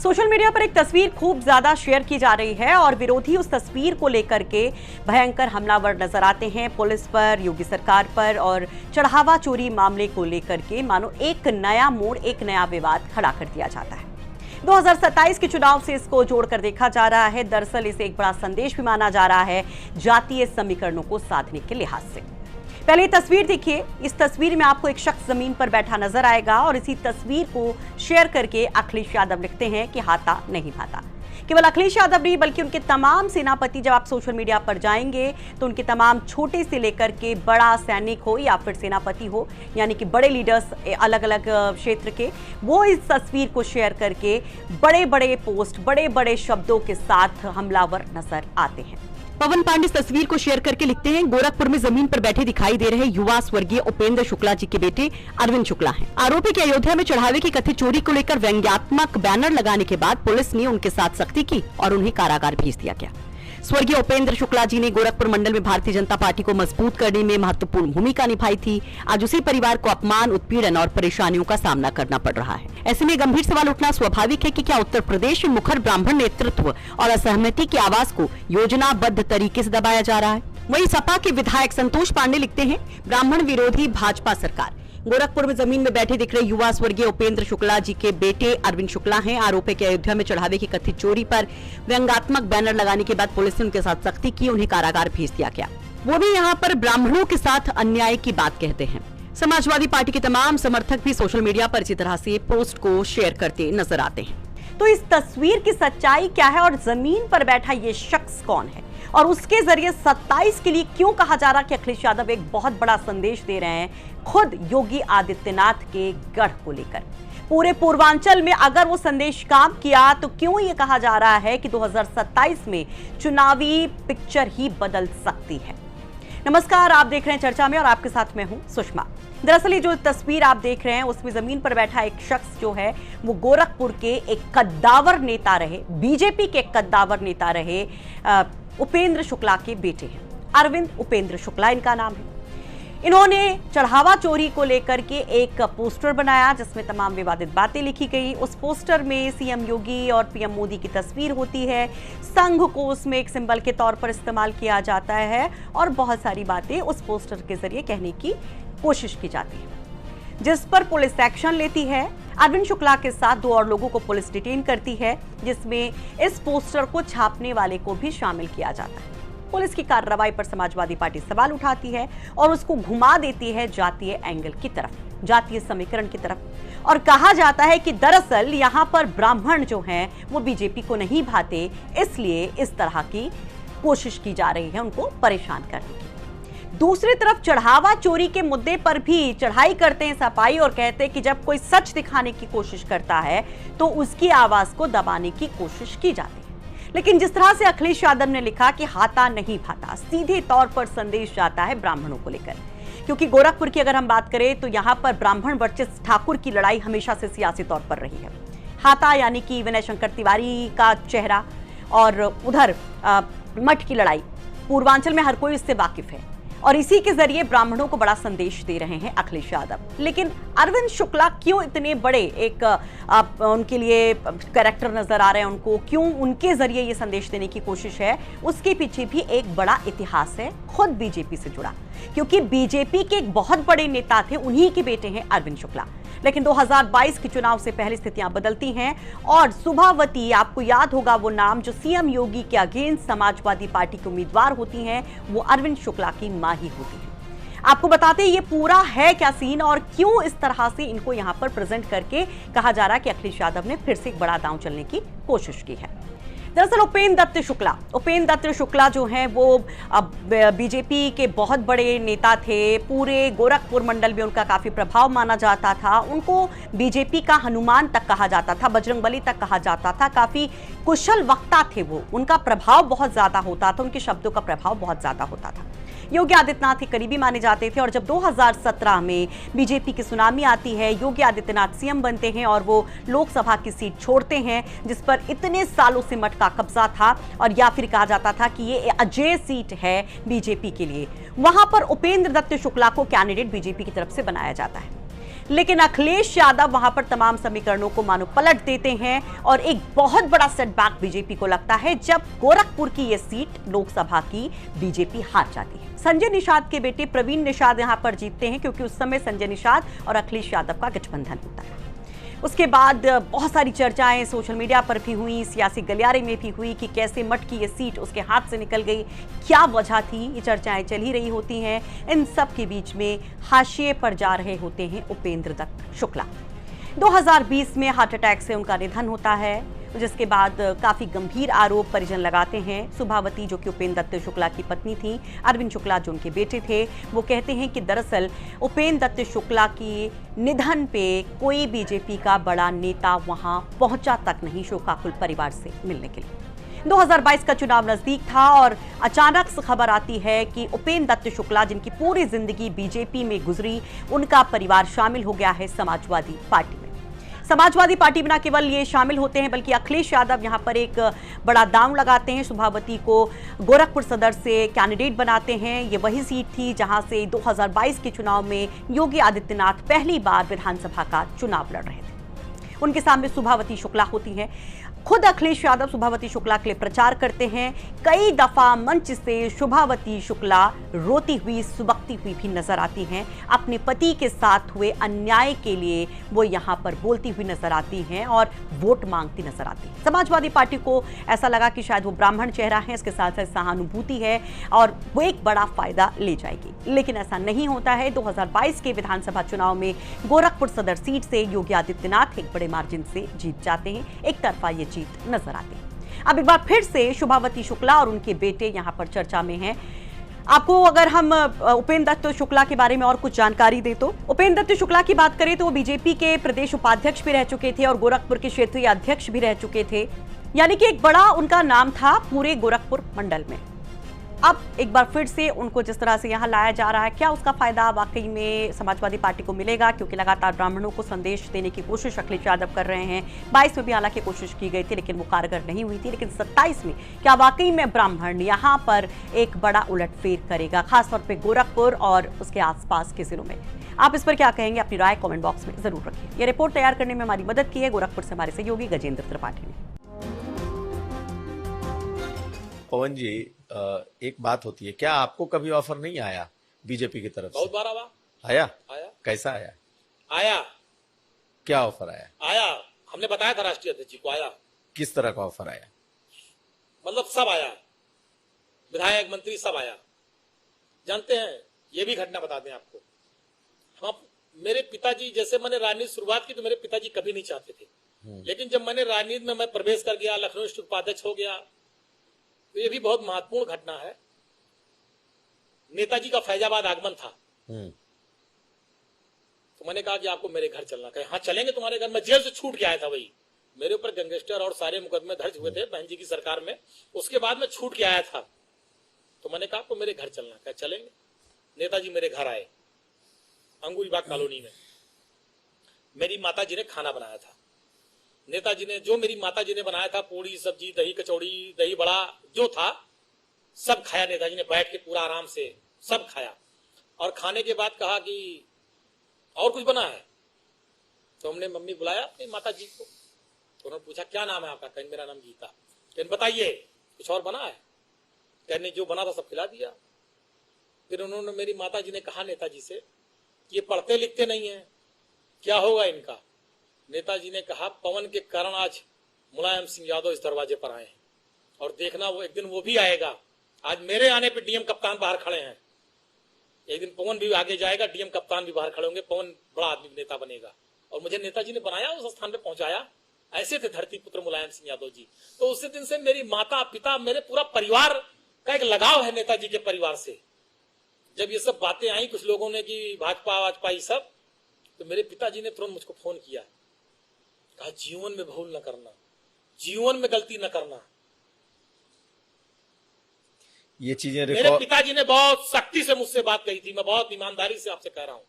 Social media पर एक तस्वीर खूब ज्यादा शेयर की जा रही है और विरोधी उस तस्वीर को लेकर के भयंकर हमलावर नजर आते हैं पुलिस पर, योगी सरकार पर और चढ़ावा चोरी मामले को लेकर के मानो एक नया मोड़, एक नया विवाद खड़ा कर दिया जाता है। 2027 के चुनाव से इसको जोड़कर देखा जा रहा है। दरअसल इसे एक बड़ा संदेश भी माना जा रहा है जातीय समीकरणों को साधने के लिहाज से। पहले ये तस्वीर देखिए। इस तस्वीर में आपको एक शख्स जमीन पर बैठा नजर आएगा और इसी तस्वीर को शेयर करके अखिलेश यादव लिखते हैं कि हाथा नहीं भाता। केवल अखिलेश यादव नहीं बल्कि उनके तमाम सेनापति, जब आप सोशल मीडिया पर जाएंगे तो उनके तमाम छोटे से लेकर के बड़ा सैनिक हो या फिर सेनापति हो, यानी कि बड़े लीडर्स अलग अलग क्षेत्र के, वो इस तस्वीर को शेयर करके बड़े बड़े पोस्ट, बड़े बड़े शब्दों के साथ हमलावर नजर आते हैं। पवन पांडे इस तस्वीर को शेयर करके लिखते हैं, गोरखपुर में जमीन पर बैठे दिखाई दे रहे युवा स्वर्गीय उपेंद्र शुक्ला जी के बेटे अरविंद शुक्ला हैं। आरोपी की अयोध्या में चढ़ावे की कथित चोरी को लेकर व्यंग्यात्मक बैनर लगाने के बाद पुलिस ने उनके साथ सख्ती की और उन्हें कारागार भेज दिया गया। स्वर्गीय उपेंद्र शुक्ला जी ने गोरखपुर मंडल में भारतीय जनता पार्टी को मजबूत करने में महत्वपूर्ण भूमिका निभाई थी। आज उसी परिवार को अपमान, उत्पीड़न और परेशानियों का सामना करना पड़ रहा है। ऐसे में गंभीर सवाल उठना स्वाभाविक है कि क्या उत्तर प्रदेश में मुखर ब्राह्मण नेतृत्व और असहमति की आवाज को योजनाबद्ध तरीके से दबाया जा रहा है। वहीं सपा के विधायक संतोष पांडे लिखते हैं, ब्राह्मण विरोधी भाजपा सरकार। गोरखपुर में जमीन में बैठे दिख रहे युवा स्वर्गीय उपेंद्र शुक्ला जी के बेटे अरविंद शुक्ला हैं। आरोप है कि अयोध्या में चढ़ावे की कथित चोरी पर व्यंग्यात्मक बैनर लगाने के बाद पुलिस ने उनके साथ सख्ती की, उन्हें कारागार भेज दिया गया। वो भी यहाँ पर ब्राह्मणों के साथ अन्याय की बात कहते हैं। समाजवादी पार्टी के तमाम समर्थक भी सोशल मीडिया पर इसी तरह से पोस्ट को शेयर करते नजर आते हैं। तो इस तस्वीर की सच्चाई क्या है और जमीन पर बैठा ये शख्स कौन है और उसके जरिए 27 के लिए क्यों कहा जा रहा कि अखिलेश यादव एक बहुत बड़ा संदेश दे रहे हैं खुद योगी आदित्यनाथ के गढ़ को लेकर। पूरे पूर्वांचल में अगर वो संदेश काम किया तो क्यों ये कहा जा रहा है कि 2027 में चुनावी पिक्चर ही बदल सकती है। नमस्कार, आप देख रहे हैं चर्चा में और आपके साथ मैं हूं सुषमा। दरअसल ये जो तस्वीर आप देख रहे हैं उसमें जमीन पर बैठा एक शख्स जो है वो गोरखपुर के एक कद्दावर नेता रहे, बीजेपी के कद्दावर नेता रहे उपेंद्र शुक्ला के बेटे हैं। अरविंद उपेंद्र शुक्ला इनका नाम है। इन्होंने चढ़ावा चोरी को लेकर के एक पोस्टर बनाया जिसमें तमाम विवादित बातें लिखी गई। उस पोस्टर में सीएम योगी और पीएम मोदी की तस्वीर होती है। संघ को उसमें एक सिंबल के तौर पर इस्तेमाल किया जाता है और बहुत सारी बातें उस पोस्टर के जरिए कहने की कोशिश की जाती है, जिस पर पुलिस एक्शन लेती है। अरविंद शुक्ला के साथ 2 और लोगों को पुलिस डिटेन करती है, जिसमें इस पोस्टर को छापने वाले को भी शामिल किया जाता है। पुलिस की कार्रवाई पर समाजवादी पार्टी सवाल उठाती है और उसको घुमा देती है जातीय एंगल की तरफ, जातीय समीकरण की तरफ, और कहा जाता है कि दरअसल यहां पर ब्राह्मण जो हैं वो बीजेपी को नहीं भाते, इसलिए इस तरह की कोशिश की जा रही है उनको परेशान करने की। दूसरी तरफ चढ़ावा चोरी के मुद्दे पर भी चढ़ाई करते हैं सपाई और कहते हैं कि जब कोई सच दिखाने की कोशिश करता है तो उसकी आवाज को दबाने की कोशिश की जाती है। लेकिन जिस तरह से अखिलेश यादव ने लिखा कि हाथा नहीं भाता, सीधे तौर पर संदेश जाता है ब्राह्मणों को लेकर। क्योंकि गोरखपुर की अगर हम बात करें तो यहाँ पर ब्राह्मण वर्सेस ठाकुर की लड़ाई हमेशा से सियासी तौर पर रही है। हाथा यानी कि विनय शंकर तिवारी का चेहरा और उधर मठ की लड़ाई, पूर्वांचल में हर कोई इससे वाकिफ है और इसी के जरिए ब्राह्मणों को बड़ा संदेश दे रहे हैं अखिलेश यादव। लेकिन अरविंद शुक्ला क्यों इतने बड़े एक उनके लिए कैरेक्टर नजर आ रहे हैं, उनको क्यों उनके जरिए ये संदेश देने की कोशिश है, उसके पीछे भी एक बड़ा इतिहास है खुद बीजेपी से जुड़ा। क्योंकि बीजेपी के एक बहुत बड़े नेता थे, उन्हीं के बेटे हैं अरविंद शुक्ला। लेकिन 2022 के चुनाव से पहले स्थितियां बदलती हैं और सुभावती, आपको याद होगा वो नाम, जो सीएम योगी के अगेंस्ट समाजवादी पार्टी के उम्मीदवार होती हैं, वो अरविंद शुक्ला की मां ही होती है। आपको बताते हैं ये पूरा है क्या सीन और क्यों इस तरह से इनको यहां पर प्रेजेंट करके कहा जा रहा है कि अखिलेश यादव ने फिर से एक बड़ा दांव चलने की कोशिश की है। दरअसल उपेंद्र दत्त शुक्ला जो हैं वो बीजेपी के बहुत बड़े नेता थे। पूरे गोरखपुर मंडल में उनका काफी प्रभाव माना जाता था। उनको बीजेपी का हनुमान तक कहा जाता था, बजरंगबली तक कहा जाता था। काफी कुशल वक्ता थे वो, उनका प्रभाव बहुत ज्यादा होता था, उनके शब्दों का प्रभाव बहुत ज्यादा होता था। योगी आदित्यनाथ के करीबी माने जाते थे और जब 2017 में बीजेपी की सुनामी आती है, योगी आदित्यनाथ सीएम बनते हैं और वो लोकसभा की सीट छोड़ते हैं जिस पर इतने सालों से मठ का कब्जा था और या फिर कहा जाता था कि ये अजेय सीट है बीजेपी के लिए, वहां पर उपेंद्र दत्त शुक्ला को कैंडिडेट बीजेपी की तरफ से बनाया जाता है। लेकिन अखिलेश यादव वहां पर तमाम समीकरणों को मानो पलट देते हैं और एक बहुत बड़ा सेटबैक बीजेपी को लगता है जब गोरखपुर की यह सीट लोकसभा की बीजेपी हार जाती है। संजय निषाद के बेटे प्रवीण निषाद यहां पर जीतते हैं क्योंकि उस समय संजय निषाद और अखिलेश यादव का गठबंधन होता है। उसके बाद बहुत सारी चर्चाएं सोशल मीडिया पर भी हुई, सियासी गलियारे में भी हुई कि कैसे मठ की ये सीट उसके हाथ से निकल गई, क्या वजह थी। ये चर्चाएं चल ही रही होती हैं। इन सब के बीच में हाशिए पर जा रहे होते हैं उपेंद्र दत्त शुक्ला। 2020 में हार्ट अटैक से उनका निधन होता है, जिसके बाद काफी गंभीर आरोप परिजन लगाते हैं। सुभावती जो कि उपेंद्र दत्त शुक्ला की पत्नी थी, अरविंद शुक्ला जो उनके बेटे थे, वो कहते हैं कि दरअसल उपेंद्र दत्त शुक्ला की निधन पे कोई बीजेपी का बड़ा नेता वहां पहुंचा तक नहीं शोकाकुल परिवार से मिलने के लिए। 2022 का चुनाव नजदीक था और अचानक से खबर आती है कि उपेंद्र दत्त शुक्ला, जिनकी पूरी जिंदगी बीजेपी में गुजरी, उनका परिवार शामिल हो गया है समाजवादी पार्टी में। समाजवादी पार्टी में न केवल ये शामिल होते हैं बल्कि अखिलेश यादव यहां पर एक बड़ा दांव लगाते हैं। सुभावती को गोरखपुर सदर से कैंडिडेट बनाते हैं। ये वही सीट थी जहां से 2022 के चुनाव में योगी आदित्यनाथ पहली बार विधानसभा का चुनाव लड़ रहे थे। उनके सामने सुभावती शुक्ला होती हैं। खुद अखिलेश यादव सुभावती शुक्ला के लिए प्रचार करते हैं। कई दफा मंच से सुभावती शुक्ला रोती हुई, सुबकती हुई भी नजर आती हैं। अपने पति के साथ हुए अन्याय के लिए वो यहां पर बोलती हुई नजर आती हैं और वोट मांगती नजर आती है। समाजवादी पार्टी को ऐसा लगा कि शायद वो ब्राह्मण चेहरा है, इसके साथ साथ सहानुभूति है और वो एक बड़ा फायदा ले जाएगी, लेकिन ऐसा नहीं होता है। 2022 के विधानसभा चुनाव में गोरखपुर सदर सीट से योगी आदित्यनाथ एक बड़े मार्जिन से जीत जाते हैं। एक तरफा ये जीत नजर आती है। अब एक बार फिर से सुभावती शुक्ला और उनके बेटे यहां पर चर्चा में हैं। आपको अगर हम उपेंद्र दत्त शुक्ला के बारे में और कुछ जानकारी दें तो उपेंद्र दत्त शुक्ला की बात करें तो वो बीजेपी के प्रदेश उपाध्यक्ष भी रह चुके थे और गोरखपुर के क्षेत्रीय अध्यक्ष भी रह चुके थे, यानी कि एक बड़ा उनका नाम था पूरे गोरखपुर मंडल में। अब एक बार फिर से उनको जिस तरह से यहाँ लाया जा रहा है, क्या उसका फायदा वाकई में समाजवादी पार्टी को मिलेगा? क्योंकि लगातार ब्राह्मणों को संदेश देने की कोशिश अखिलेश यादव कर रहे हैं। 22 में भी हालांकि कोशिश की गई थी लेकिन वो कारगर नहीं हुई थी। लेकिन 27 में क्या वाकई में ब्राह्मण यहाँ पर एक बड़ा उलटफेर करेगा, खासतौर पर गोरखपुर और उसके आसपास के जिलों में? आप इस पर क्या कहेंगे? अपनी राय कॉमेंट बॉक्स में जरूर रखिए। ये रिपोर्ट तैयार करने में हमारी मदद की है गोरखपुर से हमारे सहयोगी गजेंद्र त्रिपाठी ने। पवन जी, एक बात होती है, क्या आपको कभी ऑफर नहीं आया बीजेपी की तरफ से? बहुत बार आया। आया। कैसा आया? आया। क्या ऑफर आया? आया, हमने बताया था राष्ट्रीय अध्यक्ष जी को। आया। किस तरह का ऑफर आया? मतलब सब आया, विधायक मंत्री सब आया। जानते हैं, ये भी घटना बता दें आपको, हम मेरे पिताजी, जैसे मैंने राजनीति शुरुआत की तो मेरे पिताजी कभी नहीं चाहते थे, लेकिन जब मैंने राजनीति में मैं प्रवेश कर गया, लखनऊ उपाध्यक्ष हो गया, तो ये भी बहुत महत्वपूर्ण घटना है। नेताजी का फैजाबाद आगमन था, तो मैंने कहा कि आपको मेरे घर चलना। कहे हाँ चलेंगे तुम्हारे घर। मैं जेल से छूट के आया था, वही मेरे ऊपर गैंगस्टर और सारे मुकदमे दर्ज हुए थे बहन जी की सरकार में, उसके बाद मैं छूट के आया था। तो मैंने कहा आपको मेरे घर चलना। कहे चलेंगे। नेताजी मेरे घर आए, अंगूरीबाग कॉलोनी में। मेरी माता जी ने खाना बनाया था। नेताजी ने, जो मेरी माताजी ने बनाया था, पूड़ी सब्जी, दही कचौड़ी, दही बड़ा जो था सब खाया। नेताजी ने बैठ के पूरा आराम से सब खाया और खाने के बाद कहा कि और कुछ बना है? तो हमने मम्मी बुलाया अपनी माताजी को, तो उन्होंने पूछा क्या नाम है आपका? कहने मेरा नाम गीता। कहने बताइए कुछ और बना है? कहने जो बना था सब खिला दिया। फिर उन्होंने, मेरी माताजी ने कहा नेताजी से, ये पढ़ते लिखते नहीं है, क्या होगा इनका? नेताजी ने कहा पवन के कारण आज मुलायम सिंह यादव इस दरवाजे पर आए हैं और देखना वो एक दिन वो भी आएगा। आज मेरे आने पे डीएम कप्तान बाहर खड़े हैं, एक दिन पवन भी आगे जाएगा, डीएम कप्तान भी बाहर खड़े होंगे, पवन बड़ा आदमी नेता बनेगा। और मुझे नेताजी ने बनाया, उस स्थान पे पहुंचाया। ऐसे थे धरती पुत्र मुलायम सिंह यादव जी। तो उसी दिन से मेरी माता पिता, मेरे पूरा परिवार का एक लगाव है नेताजी के परिवार से। जब ये सब बातें आई कुछ लोगों ने कि भाजपा वाजपा ये सब, तो मेरे पिताजी ने तुरंत मुझको फोन किया, कहा जीवन में भूल न करना, जीवन में गलती न करना। ये चीजें मेरे पिताजी ने बहुत सख्ती से मुझसे बात कही थी, मैं बहुत ईमानदारी से आपसे कह रहा हूं।